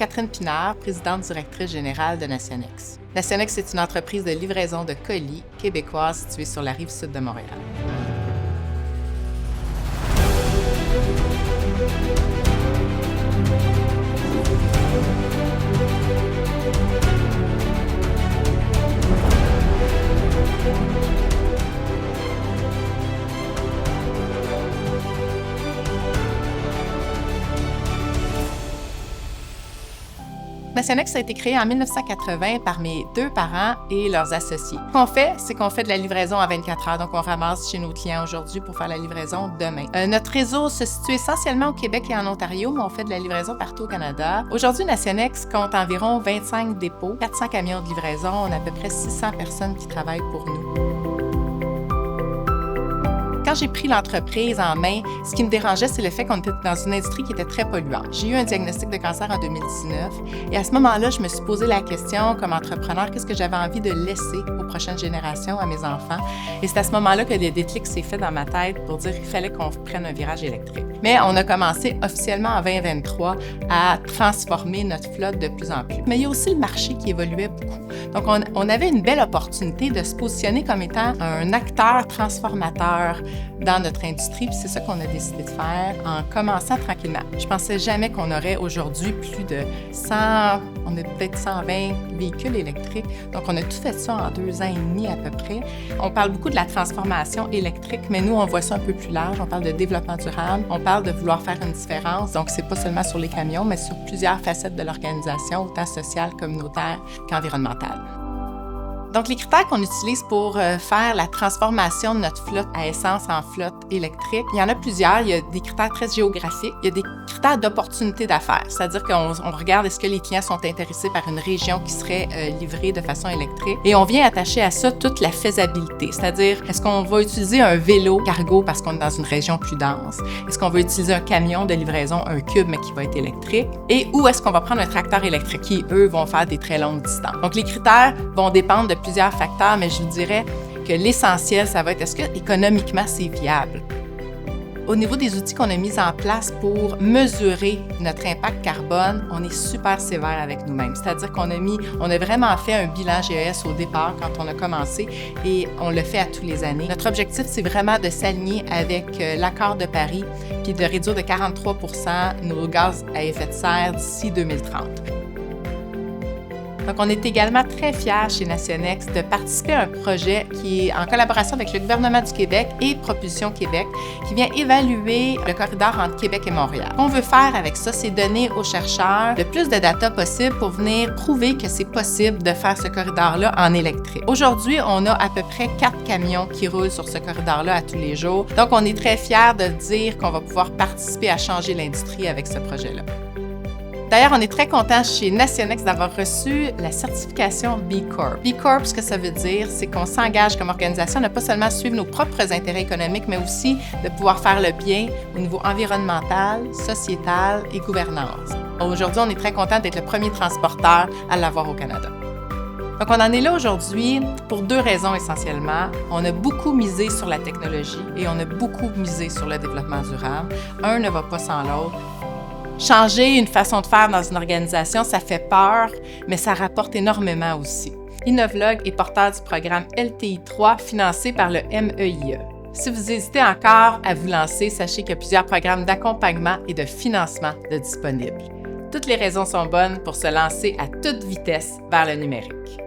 Catherine Pinard, présidente directrice générale de Nationex. Nationex est une entreprise de livraison de colis québécoise située sur la rive sud de Montréal. Nationex a été créé en 1980 par mes deux parents et leurs associés. Ce qu'on fait, c'est qu'on fait de la livraison à 24 heures. Donc, on ramasse chez nos clients aujourd'hui pour faire la livraison demain. Notre réseau se situe essentiellement au Québec et en Ontario, mais on fait de la livraison partout au Canada. Aujourd'hui, Nationex compte environ 25 dépôts, 400 camions de livraison. On a à peu près 600 personnes qui travaillent pour nous. Quand j'ai pris l'entreprise en main, ce qui me dérangeait, c'est le fait qu'on était dans une industrie qui était très polluante. J'ai eu un diagnostic de cancer en 2019 et à ce moment-là, je me suis posé la question, comme entrepreneur, qu'est-ce que j'avais envie de laisser aux prochaines générations, à mes enfants? Et c'est à ce moment-là que le déclic s'est fait dans ma tête pour dire qu'il fallait qu'on prenne un virage électrique. Mais on a commencé officiellement en 2023 à transformer notre flotte de plus en plus. Mais il y a aussi le marché qui évoluait beaucoup. Donc, on avait une belle opportunité de se positionner comme étant un acteur transformateur dans notre industrie, puis c'est ça qu'on a décidé de faire en commençant tranquillement. Je pensais jamais qu'on aurait aujourd'hui plus de 100, on a peut-être 120 véhicules électriques. Donc, on a tout fait ça en 2 ans et demi à peu près. On parle beaucoup de la transformation électrique, mais nous, on voit ça un peu plus large. On parle de développement durable, on parle de vouloir faire une différence. Donc, c'est pas seulement sur les camions, mais sur plusieurs facettes de l'organisation, autant sociale, communautaire qu'environnementale. Donc, les critères qu'on utilise pour faire la transformation de notre flotte à essence en flotte électrique, il y en a plusieurs. Il y a des critères très géographiques. Il y a des critères d'opportunité d'affaires, c'est-à-dire qu'on regarde est-ce que les clients sont intéressés par une région qui serait livrée de façon électrique. Et on vient attacher à ça toute la faisabilité, c'est-à-dire est-ce qu'on va utiliser un vélo cargo parce qu'on est dans une région plus dense? Est-ce qu'on va utiliser un camion de livraison, un cube, mais qui va être électrique? Et où est-ce qu'on va prendre un tracteur électrique qui, eux, vont faire des très longues distances? Donc, les critères vont dépendre de plusieurs facteurs, mais je vous dirais que l'essentiel, ça va être est-ce que économiquement c'est viable? Au niveau des outils qu'on a mis en place pour mesurer notre impact carbone, on est super sévère avec nous-mêmes. C'est-à-dire qu'on a vraiment fait un bilan GES au départ quand on a commencé et on le fait à tous les années. Notre objectif, c'est vraiment de s'aligner avec l'accord de Paris puis de réduire de 43 % nos gaz à effet de serre d'ici 2030. Donc, on est également très fiers chez Nationex de participer à un projet qui est en collaboration avec le gouvernement du Québec et Propulsion Québec, qui vient évaluer le corridor entre Québec et Montréal. Ce qu'on veut faire avec ça, c'est donner aux chercheurs le plus de data possible pour venir prouver que c'est possible de faire ce corridor-là en électrique. Aujourd'hui, on a à peu près 4 camions qui roulent sur ce corridor-là à tous les jours. Donc, on est très fiers de dire qu'on va pouvoir participer à changer l'industrie avec ce projet-là. D'ailleurs, on est très contents chez Nationex d'avoir reçu la certification B Corp. B Corp, ce que ça veut dire, c'est qu'on s'engage comme organisation à ne pas seulement suivre nos propres intérêts économiques, mais aussi de pouvoir faire le bien au niveau environnemental, sociétal et gouvernance. Aujourd'hui, on est très contents d'être le premier transporteur à l'avoir au Canada. Donc, on en est là aujourd'hui pour 2 raisons essentiellement. On a beaucoup misé sur la technologie et on a beaucoup misé sur le développement durable. Un ne va pas sans l'autre. Changer une façon de faire dans une organisation, ça fait peur, mais ça rapporte énormément aussi. Innovlog est porteur du programme LTI 3 financé par le MEIE. Si vous hésitez encore à vous lancer, sachez qu'il y a plusieurs programmes d'accompagnement et de financement de disponibles. Toutes les raisons sont bonnes pour se lancer à toute vitesse vers le numérique.